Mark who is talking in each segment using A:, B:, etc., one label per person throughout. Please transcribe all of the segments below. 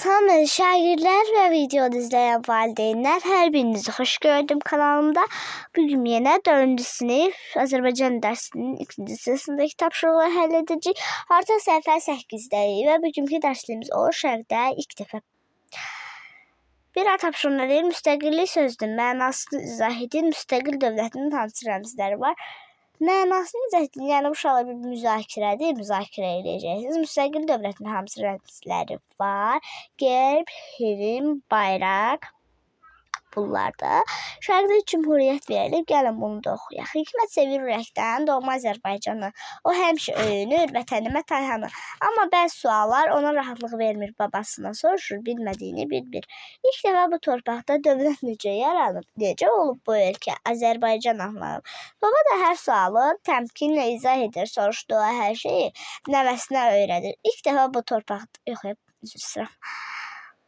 A: Samin şairler ve videoda izleyen valideynler her birinizi hoş gördüm kanalımda. Bugün yine 4. sınıf Azerbaycan dersinin 2. sınıfındaki tapşırığı halledeceğiz. Orta sayfa 8'deyiz ve bugünkü dersimiz o şərqdə ilk defa. Bir tapşırıqları müstəqillik sözünün mənasını izah edin. Müstəqil dövlətin hansı rəmzləri var? Mənasını izah edin. Yəni bu uşaqlar bir müzakirədir. Müzakirə edəcəksiniz. Müstəqil dövlətin hansı rəmzləri var? Gerb, hirim, bayraq. Bunlarda şərqdə cümhuriyyət verilib. Gəlin bunu da oxuyaq. Hikmət sevir ürəkdən doğma Azərbaycanı. O həmişə öyünür vətənimə Tayhanı. Amma bəzi suallar ona rahatlıq vermir babasına. Soruşur bilmədiyini bir. İlk dəfə bu torpaqda dövlət necə yaranıb? Necə olub bu ölkə? Azərbaycan anlanıb. Baba da hər sualı təmkinlə izah edir. Soruşduğu hər şeyi nəvəsinə öyrədir. İlk dəfə bu torpaqda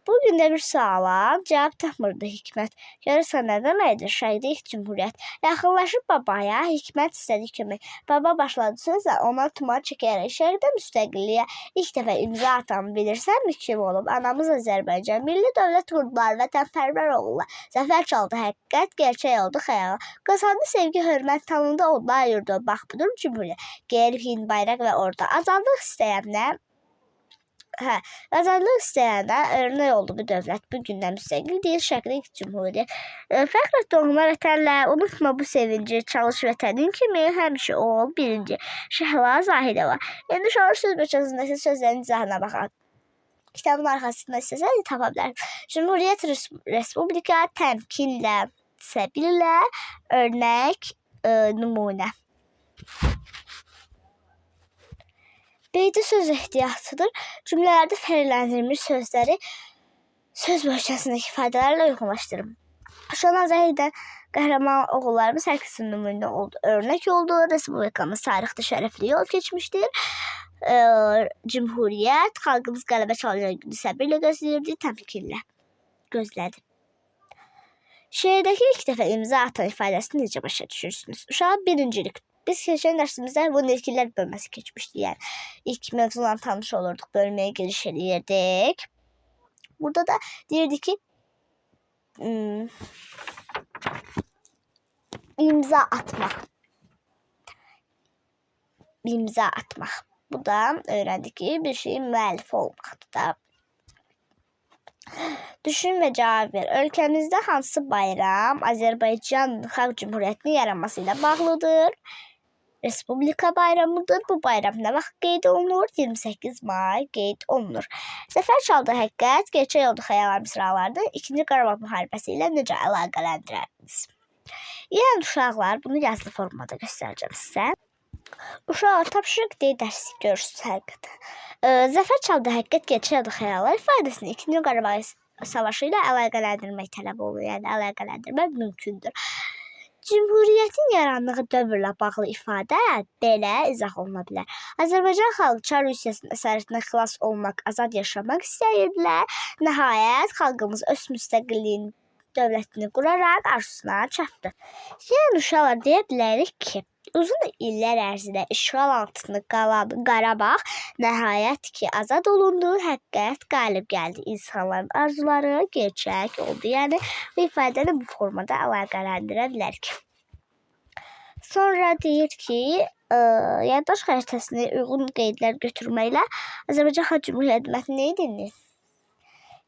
A: Bugün də bir suala cavab tapmırdı Hikmət. Görürsən nə deməkdir? Şərqdə ilk cümhuriyyət. Yaxınlaşıb babaya Hikmət istədi kömək. Baba başladı sözlə ona tuman çəkərək şərqdə müstəqilliyə ilk dəfə imza atan bilirsənmi kim olub? Anamız Azərbaycan. Milli dövlət qurdular, vətənpərvər oldular. Zəfər çaldı həqiqət, gerçək oldu xəyal. Qazandı sevgi, hörmət, tanındı onlar yurdu. Bax budur cümhuriyyət. Qeyri, hind, bayraq və orda. Azadlıq istəyənlər azadlıq istəyənə örnək oldu bu dövlət. Bugündən müstəqil deyil, şərqdə ilk cümhuriyyət. Fəxr et doğma vətənlə, unutma bu sevinci, çalış vətənin kimi həmişə ol birinci. Şəhla Zahidova. İndi uşaqlar söz bölgəsindəki sözlərin izahına baxaq. Kitabın arxasında istəsəniz tapa bilərsiniz. Cümhuriyyət Respublika təmkinlə, səbirlə, örnək, nümunə. Beydə söz ehtiyatıdır. Cümlələrdə fərqləndirilmiş sözləri söz bölgəsindəki ifadələrlə uyğunlaşdırın. Şuşanı azad edən qəhrəman oğullarımız hər kəsin nümunə oldu. Örnək oldu. Respublikamız tarixdə şərəfli yol keçmişdir. Cümhuriyyət, xalqımız qələbə çalacaq günü səbirlə gözləyirdi, təmkinlə gözlədi. Şeirdəki ilk dəfə imza atan ifadəsini necə başa düşürsünüz? Uşağa birincilik. Biz keçən dərsimizdə bu nilkilər bölməsi keçmişdik. Yəni ilk mövzularla tanış olurduq, bölməyə giriş edirdik. Burada da deyirdik ki imza atmaq. İmza atmaq. Bu da öyrəndik ki, bir şeyin müəllifi olmaqdır da. Düşün və cavab ver. Ölkəmizdə hansı bayram Azərbaycan Xalq Cümhuriyyətinin yaranması ilə bağlıdır? Respublika bayramıdır. Bu bayram nə vaxt qeyd olunur? 28 may qeyd olunur. Zəfər çaldı həqiqət, gerçək oldu xəyal misralardır. 2-ci Qarabağ müharibəsi ilə necə əlaqələndirərdiniz? Yəni uşaqlar, bunu yazılı formada göstərəcəm sizə. Uşaqlar tapşırıq deyə dərsi görürsünüz həqiqətən. Zəfər çaldı həqiqət, gerçək oldu xəyallar ifadəsini 2-ci Qarabağ savaşı ilə əlaqələndirmək tələb olunur. Yəni əlaqələndirmək mümkündür. Cümhuriyyətin yarandığı dövrlə bağlı ifadə belə izah oluna bilər. Azərbaycan xalqı Çar Rusiyasının əsarətindən xilas olmaq, azad yaşamaq istəyirdilər. Nəhayət xalqımız öz müstəqilliyin dövlətini quraraq arzusuna çatdı. Yəni uşaqlar deyə bilərik ki, uzun illər ərzində işğal altında qalan Qarabağ nəhayət ki azad olundu, həqiqət qalib gəldi. İnsanların arzuları gerçək oldu. Yəni bu ifadəni bu formada əlaqələndirə bilərik. Sonra deyir ki, yaddaş xəritəsini uyğun qeydlər götürməklə Azərbaycan Xalq Cümhuriyyəti mətnini dinləyin.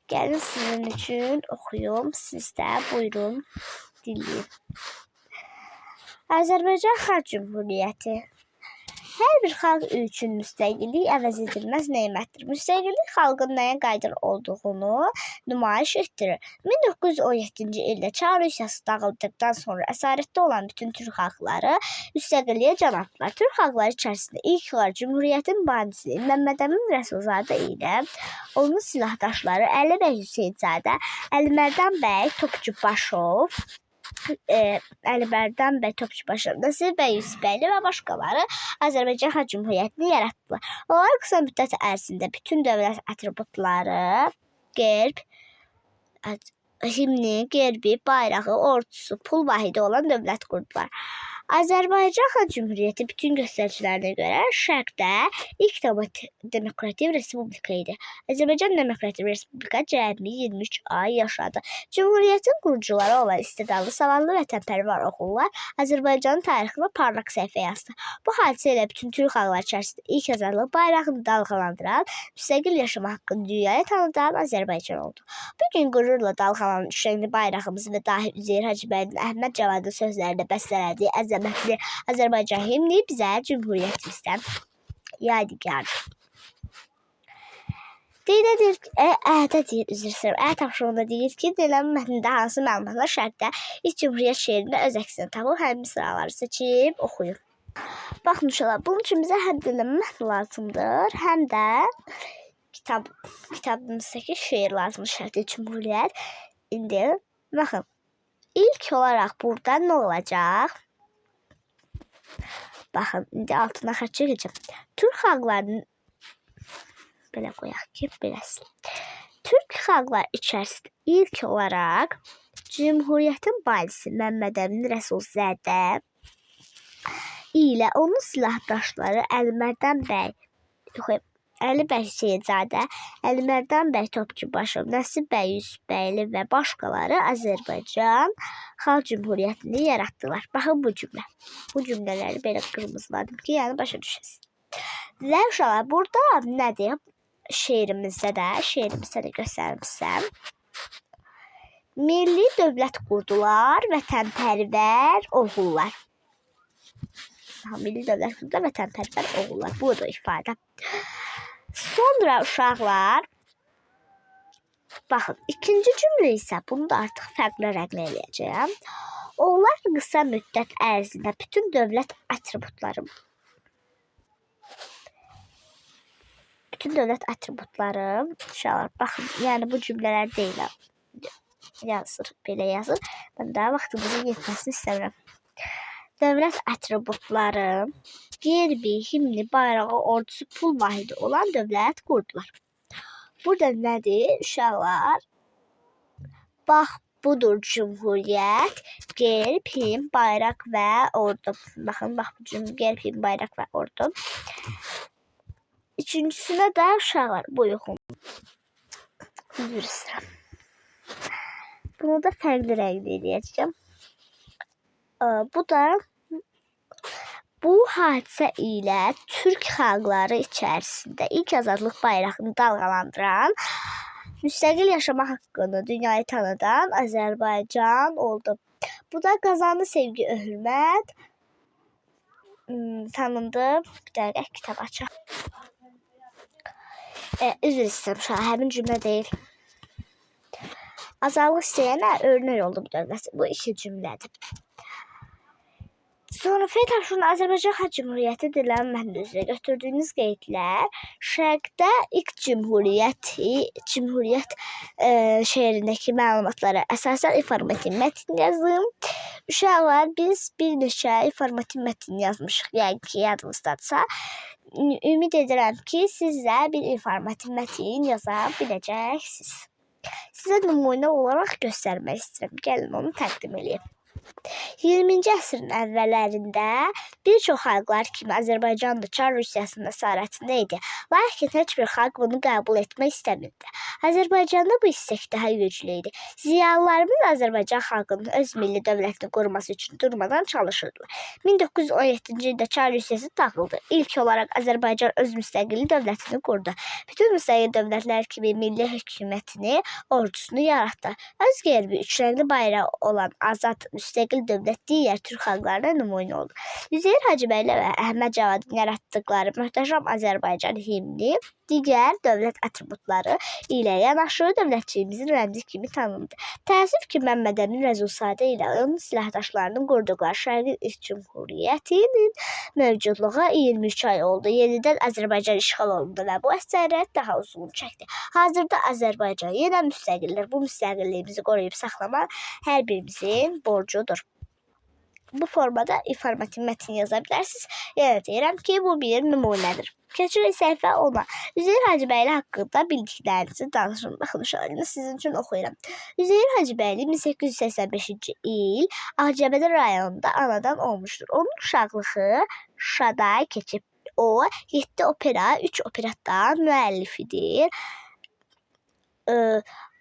A: Gəlin sizin üçün oxuyum, siz də buyurun dinləyin. Azərbaycan Xalq Cümhuriyyəti. Hər bir xalq üçün müstəqillik əvəz edilməz nemətdir. Müstəqillik xalqın nəyə qadir olduğunu nümayiş etdirir. 1917-ci ildə Çar Rusiyası dağıldıqdan sonra əsarətdə olan bütün türk xalqları müstəqilliyə can atdılar. Türk xalqları içərisində ilk olaraq Cümhuriyyətin banisi Məmmədəmin Rəsulzadə ilə onun silahdaşları Əli bəy Hüseynzadə, Əlimərdan bəy Topçubaşov, Əlibərdən bəy Topçubaşov, Nasir bəy Yusifbəyli və başqaları Azərbaycan Xalq Cümhuriyyətini yaratdılar. Onlar qısa müddət ərzində bütün dövlət atributları, gerb, himni, gerbi, bayrağı, ordusu, pul vahidi olan dövlət qurdular. Azərbaycan Xalq Cümhuriyyəti bütün göstəricilərinə görə şərqdə ilk demokratik respublika idi. Azərbaycan Demokratik Respublika cəmi 23 ay yaşadı. Cümhuriyyətin qurucuları olan istedadlı, savadlı vətənpərvər oğullar Azərbaycanın tarixində parlaq səhifə yazdı. Bu hadisə ilə bütün Türk xalqları içərisində ilk azadlıq bayrağını dalğalandıran, müstəqil yaşama haqqını dünyaya tanıdan Azərbaycan oldu. Bugün qürurla dalğalanan üçrəngli bayrağımızı və dahi Üzeyir Hacıbəylinin, Əhməd Cavadın sözlərində bəstələdiyi əzəmətli Azərbaycan himni bizə Cümhuriyyətimizdən yadigardır. Tapşırığında deyir ki, deyilən mətndə hansı məlumatlar şərqdə ilk Cümhuriyyət şeirində öz əksini tapıb, həmin sıraları seçib oxuyun. Baxın uşaqlar, bunun üçün bizə həm deyilən mətn lazımdır, həm də kitabımızdakı şeir lazımdır şərqdə Cümhuriyyət. İndi baxın, ilk olaraq burada nə olacaq? Baxın, indi altına xətt çəkəcəm. Türk xalqlarının belə qoyaq ki, beləsin. Türk xalqlar içərisində ilk olaraq Cümhuriyyətin balisi Məmməd Əmin Rəsulzadə ilə onun silahdaşları Əli bəy Hüseynzadə, Əlimərdan bəy Topçubaşov, Nəsib bəy Yusufbəyli və başqaları Azərbaycan Xalq Cümhuriyyətini yaratdılar. Baxın bu cümlə. Bu cümlələri belə qırmızıladım ki, yəni başa düşəsiniz. Və uşaqlar, burada nədir? Şeirimizdə də göstərmişsəm. Milli dövlət qurdular, vətənpərvər oğullar. Milli dövlət qurdular, vətənpərvər oğullar. Budur ifadə. Sonra uşaqlar, baxın, ikinci cümlə isə bunu da artıq fərqli rəqlə eləyəcəyəm. Onlar qısa müddət ərzində bütün dövlət atributları, uşaqlar, baxın, yəni bu cümlələr deyil, yazır, belə yazır. Mən daha vaxtımızın yetməsini istəmirəm. Dövlət atributları, gerbi, himni, bayrağı, ordusu, pul vahidi olan dövlət qurdular. Burada nədir uşaqlar? Bax, budur Cümhuriyyət, gerb, himn, bayraq və ordu. Baxın, bax bu gerb, himn, bayraq və ordu. Üçüncüsünə də uşaqlar, buyurun. Üzr istəyirəm. Bunu da fərqli rəngdə eləyəcəm. Bu hadisə ilə Türk xalqları içərisində ilk azadlıq bayrağını dalğalandıran, müstəqil yaşama haqqını dünyaya tanıdan Azərbaycan oldu. Bu da qazandı sevgi, hörmət, tanındı. Bir dəqiqə kitab açaq. Üzr istəyirəm, həmin cümlə deyil. Azadlıq istəyənə örnək oldu bu dövlət. Bu iki cümlədir. Sonra tapşırığında Azərbaycan Xalq Cümhuriyyəti dilən mətndə üzrə götürdüyünüz qeydlər şərqdə ilk Cümhuriyyət şeirindəki məlumatlara əsasən informativ mətn yazın. Uşaqlar, biz bir neçə informativ mətn yazmışıq, yəni ki, yadınızdadırsa. Ümid edirəm ki, siz də bir informativ mətn yaza biləcəksiniz. Sizə nümunə olaraq göstərmək istəyirəm. Gəlin onu təqdim edeyim. 20-ci əsrin əvvəllərində bir çox xalqlar kimi Azərbaycan da Çar Rusiyasının əsarətində idi. Lakin heç bir xalq bunu qəbul etmək istəmirdi. Azərbaycanda bu istek daha güclü idi. Ziyalılarımız Azərbaycan xalqının öz milli dövlətini qurması üçün durmadan çalışırdılar. 1917-ci ildə Çar Rusiyası dağıldı. İlk olaraq Azərbaycan öz müstəqil dövlətini qurdu. Bütün müstəqil dövlətlər kimi milli hökumətini, ordusunu yaratdı. Öz gerbi, üçrəngli bayrağı olan azad müstəqil dövlət digər Türk xalqlarına nümunə oldu. Üzeyir Hacıbəyli və Əhməd Cavadın yaratdıqları möhtəşəm Azərbaycan himni digər dövlət atributları ilə yanaşı dövlətçiyimizin rəmzi kimi tanındı. Təəssüf ki, Məmməd Əmin Rəsulzadə ilə onun silahdaşlarının qurduqları şərqin ilk Cümhuriyyətinin mövcudluğu 23 ay oldu. Yenidən Azərbaycan işğal olundu və bu əsarət daha uzun çəkdi. Hazırda Azərbaycan yenə müstəqildir. Bu müstəqilliyimizi qoruyub saxlamaq hər birimizin borcudur. bu formada informativ metin yaza bilərsiniz. Yəni deyirəm ki, bu bir nümunədir. Keçirik səhifə 10-a. Üzeyir Hacıbəyli haqqında bildiklərinizi danışın. Baxın, şöyle sizin üçün oxuyuram. Üzeyir Hacıbəyli 1885-ci il Ağcabədi rayonunda anadan olmuşdur. Onun uşaqlığı Şuşada keçib. O 7 opera, 3 operettanın müəllifidir.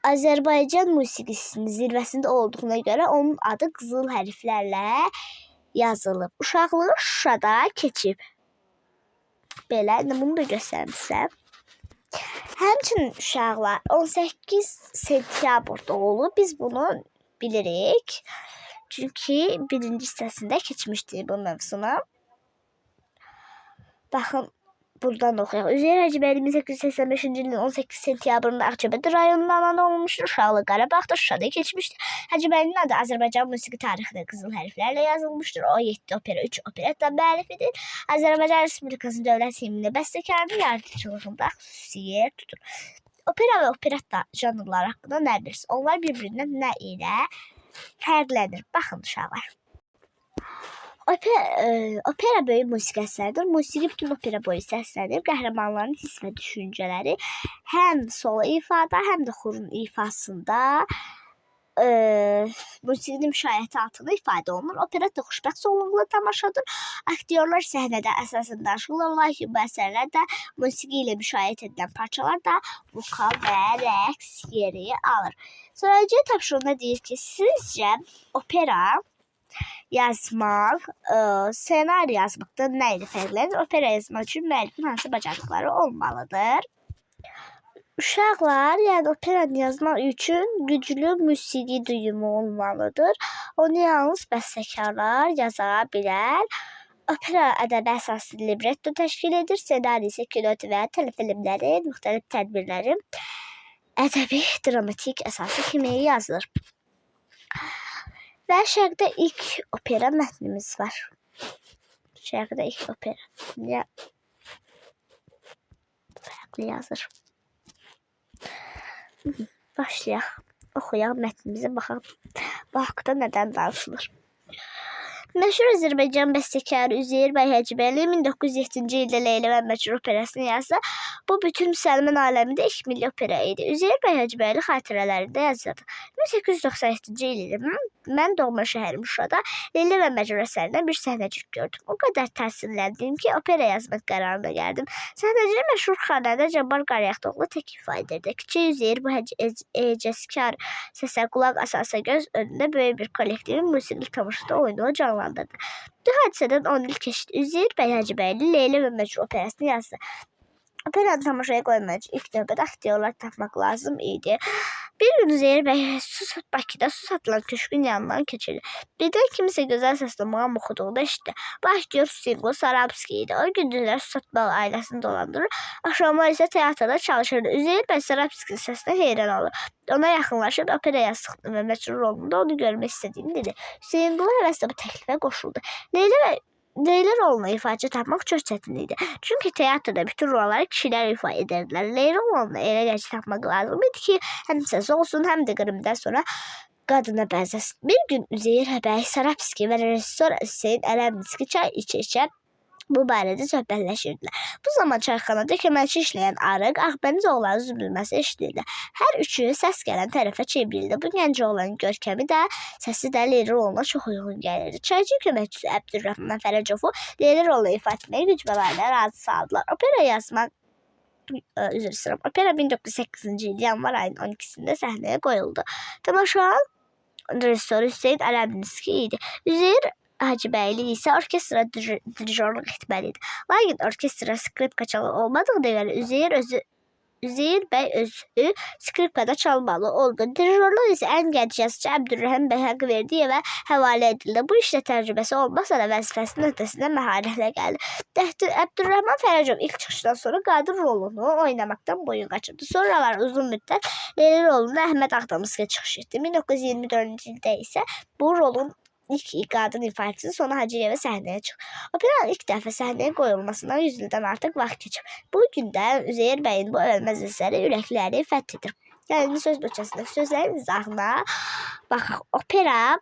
A: Azərbaycan musiqisinin zirvəsində olduğuna görə onun adı qızıl hərflərlə yazılıb. Uşaqlığı Şuşada keçib. Belə, bunu da göstərmişəm. Həmçinin uşaqlar 18 sentyabrda olub. Biz bunu bilirik. Çünki birinci hissəsində keçmişdik bu mövzunu. Baxın, buradan da oxuyaq. Üzeyir Hacıbəyli 1885-ci ilin 18 sentyabrında Ağcabədi rayonunda anadan olmuşdur. Uşaqlığı Qarabağda, Şuşada keçmişdir. Hacıbəylinin adı Azərbaycan musiqi tarixində qızıl hərflərlə yazılmışdır. O 7 opera, 3 operetta müəllifidir. Azərbaycan Respublikası dövlət himni bəstəkarının yaradıcılığında xüsusi yer tutur. Opera və operetta janrları haqqında nə bilirsiniz? Onlar bir-birindən nə ilə fərqlənir? Baxın uşaqlar. Opera böyük musiqi əsəridir. Musiqi bütün opera boyu səslənir. Qəhrəmanların hiss və düşüncələri həm solo ifada, həm də xorun ifasında musiqinin müşayiəti altında ifadə olunur. Operetta xoşbəxt sonluqlu tamaşadır. Aktyorlar səhnədə əsasən danışırlar. Lakin bu əsərlərdə musiqi ilə müşayiət edilən parçalar da vokal və rəqs yeri alır. Sonraki tapşırığında deyir ki, sizcə opera yazmaq, senari yazmaqda nə ilə fərqlənir? Opera yazmaq üçün müəllifin hansı bacarıqları olmalıdır? Uşaqlar, yəni operanı yazmaq üçün güclü musiqi duyumu olmalıdır. Onu yalnız bəstəkarlar yaza bilər. Opera ədəbi əsaslı libretto təşkil edir. Senari isə kino və telefilmlərin, müxtəlif tədbirlərin ədəbi, dramatik əsası kimi yazılır. Və şərqdə ilk opera mətnimiz var. Şərqdə ilk opera. Fərqli yazır. Başlayaq. Oxuyaq mətnimizi, baxaq. Bu haqda nədən danışılır? Məşhur Azərbaycan bəstəkarı Üzeyir bəy Hacıbəyli 1907-ci ildə Leyli və Məcnun operasını yazdı. Bu bütün müsəlman aləmində ilk milli opera idi. Üzeyir bəy Hacıbəyli xatirələrində yazırdı. 1897-ci ildə mən doğma şəhərim Şuşada Leyli və Məcnun əsərindən bir səhnəcik gördüm. O qədər təsirləndim ki, opera yazmaq qərarına gəldim. Səhnəcinin məşhur xanəndə Cabbar Qarayaqdoğlu tək ifa edirdi. Kiçik Üzeyir bu ecazkar səsə qulaq asasa göz önündə böyük bir kollektivin musiqili tamaşada oyunu canlandırdı. Bu hadisədən 10 il keçdi. Üzeyir bəy Hacıbəyli Leyli və Məcnun operasını yazdı. Operanı tamaşaya qoymaq üçün ilk növbədə aktyorlar tapmaq lazım idi. Bir gün Üzeyir bəy Bakıda su satılan köşkün yanından keçirdi. Birdən kimsə gözəl səslə muğam oxuduğunu eşitdi. Bu aktyor Hüseynqulu Sarabski idi. O gündüzlər su satmalı ailəsini dolandırır. Axşamlar isə teatrda çalışırdı. Üzeyir bəy Sarabskinin səsinə heyran olur. Ona yaxınlaşıb opera yazdığını və Məcnun rolunda onu görmək istədiyini dedi. Hüseynqulu həvəslə bu təklifə qoşuldu. Leyli roluna ifaçı tapmaq çox çətin idi. Çünki teatrda bütün rolları kişilər ifa edərdilər. Leyli roluna elə gəci tapmaq lazım idi ki, həm səs olsun, həm də qırımdan sonra qadına bənzəsin. Bir gün Üzeyir bəy Sarabski və rejissor Hüseyn Ələmniski çay içə-içə bu barədə söhbətləşirdilər. Bu zaman çayxanada köməkçi işləyən Arıq, Ağbəniz oğlanın zümrülməsi eşidildi. Hər üçü səs gələn tərəfə çevrildi. Bu gənc oğlanın görkəmi də, səsi də Leyli roluna çox uyğun gəlirdi. Çaycı köməkçisi Əbdürrəhman Fərəcovu Leyli rolunu ifa etməyə gücbələrlə razı saldılar. Opera 1908-ci il yanvar ayının 12-sində səhnəyə qoyuldu. Tamaşanın rejissoru Hüseyn Ələmniski idi. Üzeyir Hacıbəyli isə orkestra dirijorluq etməlidir. Lakin orkestra skripkaçalı olmadığına görə Üzeyir bəy özü skripkada çalmalı oldu. Dirijorluq isə ən gənc yazıcı Əbdürrəhman bəy Haqverdiyevə həvalə edildi. Bu işlə təcrübəsi olmasa da vəzifəsinin öhdəsində məharətlə gəldi. Əbdürrəhman Fərəcov ilk çıxışdan sonra qadın rolunu oynamaqdan boyun qaçırdı. Sonralar uzun müddət Leyli rolunda Əhməd Ağdamızga çıxış etdi. 1924-cü ildə isə bu rolun ilk qadın ifaçısı Sona Hacıyeva səhnəyə çıxdı. Operanın ilk dəfə səhnəyə qoyulmasından 100 ildən artıq vaxt keçib. Bu gündə Üzeyir bəyin bu ölməz əsəri ürəkləri fəth edir. Yəni söz böçəsindəki sözlərin izahına baxaq. Opera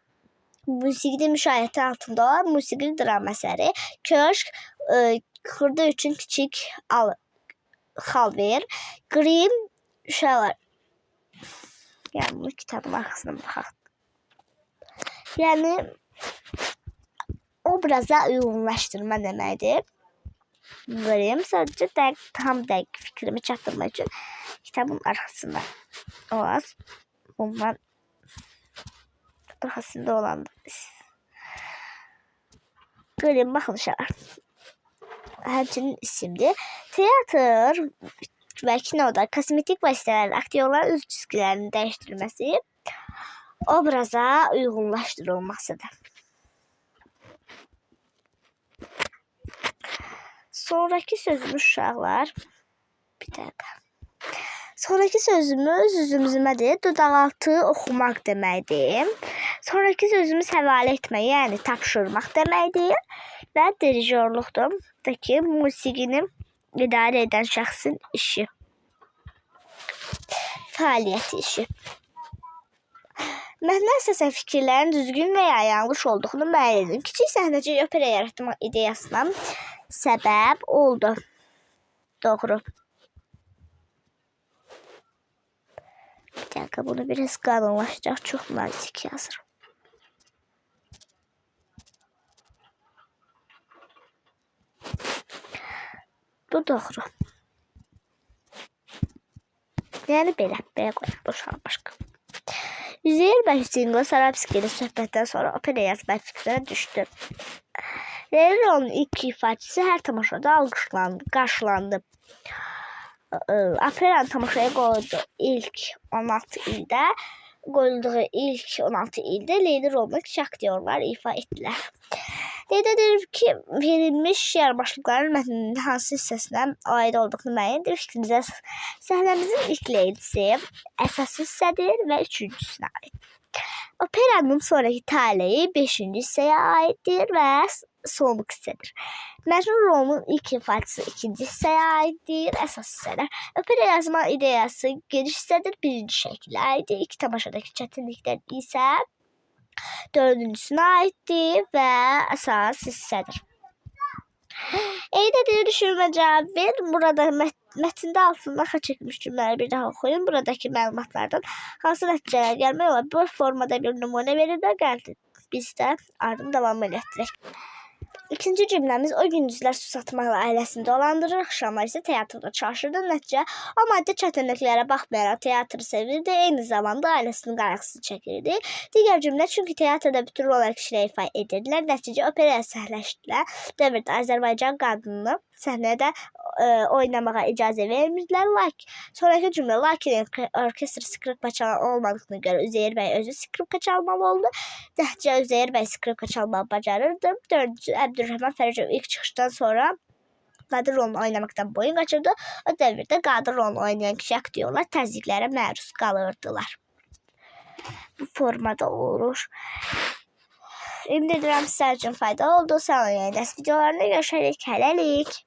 A: musiqide müşahidə altında olan musiqi dram əsəri. Köşk, xırda üçün kiçik xalver, Grimm uşaqlar. Yəni bu kitabın arxasına baxaq. Yəni obraza uyğunlaşdırma deməkdir. Grimm sadəcə tam dəqiq fikrimi çatdırmaq üçün kitabın arxasında olan bundan arxasında olandır. Grimm baxın uşaqlar. Həmçinin isimdir. Teatr və kinoda kosmetik vasitələrlə aktyorların üz cizgilərinin dəyişdirilməsi obraza uyğunlaşdırılmasıdır. Sonraki sözümüz uşaqlar. Bir dəqiqə. Sonraki sözümüz üzümzümədir. Dodaqaltı oxumaq deməkdir. Sonraki sözümüz həvalə etmək, yəni tapşırmaq deməkdir. Və dirijorluqdur. Da ki, musiqini idarə edən şəxsin işi. Fəaliyyəti işi. Mətnə əsasən fikirlərin düzgün və ya yanlış olduğunu müəyyən edin. Kiçik səhnəcə opera yaratma ideyasına səbəb oldu. Doğru. Bir dakika, bunu biraz qalınlaşdıraq. Çox nazik yazır. Bu doğru. Yəni belə qoyaq, boşal başqa. Üzeyir bəy Hüseynqulu Sarabski ilə söhbətdən sonra opera yazmaq fikrinə düşdü. Leyla'nın ilk ifadəsi hər tamaşada qarşılandı. Operanın tamaşaya qoyulduğu ilk 16 ildə Leyla rolunu kişi aktyorlar ifa etdilər. Leyla deyir ki, verilmiş yarıbaşlıqların mətninin hansı hissəsinə aid olduğunu müəyyən edir. Fikrinizə səhnəmizin ilk leylisi əsas hissədir və 3-cü hissəsinə aid. Operanın sonraki taleyi 5-ci hissəyə aiddir və sonluq hissədir. Məcnun rolunun ilk ifadəsi 2-ci hissəyə aiddir, əsas hissələr. Opera yazma ideyası geniş hissədir, 1-ci şəklə aiddir. İlk tamaşadakı çətinliklər isə 4-cüsünə aiddir və əsas hissədir. Eydə deyir, düşünmə cavab ver. Burada mətndə altında çəkilmiş cümlələri bir daha oxuyun. Buradakı məlumatlardan hansı nəticələr gəlmək olar? Bu formada bir nümunə verirlər, gəldi. Biz də ardını davam etdirək. İkinci cümləmiz o gündüzlər su satmaqla ailəsini dolandırır, axşamlar isə teatrda çalışırdı. Nəticə, o maddi çətinliklərə baxmayaraq teatrı sevirdi, eyni zamanda ailəsinin qayğısını çəkirdi. Digər cümlə, çünki teatrda bütün rollar kişilə ifa edirdilər. Nəticə, operaya səhnələşdilər. Dövrdə Azərbaycan qadınını səhnədə oynamağa icazə vermirdilər. Sonraki cümlə, lakin orkestr skripka çalan olmadığını görə Üzeyir bəy özü skripka çalmalı oldu. Nəticə, Üzeyir bəy skripka çalmağı bacarırdı. Dördüncü, Əbdülrəhman Fərəcov ilk çıxışdan sonra qadın rolunu oynamaqdan boyun qaçırdı. O dövrdə qadın rolunu oynayan kişi aktyorlar təzyiqlərə məruz qalırdılar. Bu formada olur. Ümid edirəm sizlər üçün faydalı oldu. Sağ olun, videolarına görüşərik. Hələlik.